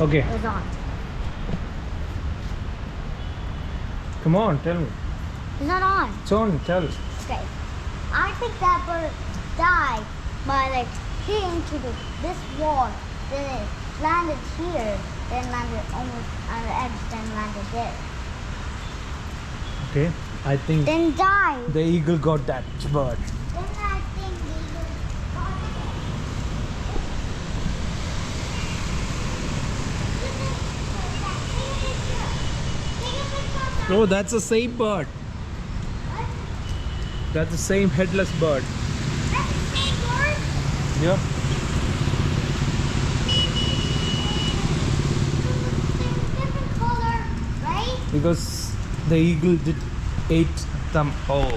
Okay. It was on. Come on, tell me. It's not on. It's on, tell. Okay. I think that bird died by like hitting to this wall. Then it landed here. Then landed almost on the edge. Then landed there. Okay. I think Then died. the eagle got that bird. Then I think the eagle got it. Oh, that's the same bird. That's the same headless bird. That's the same bird? Yeah. Different color, right? Because the eagle did ate them all.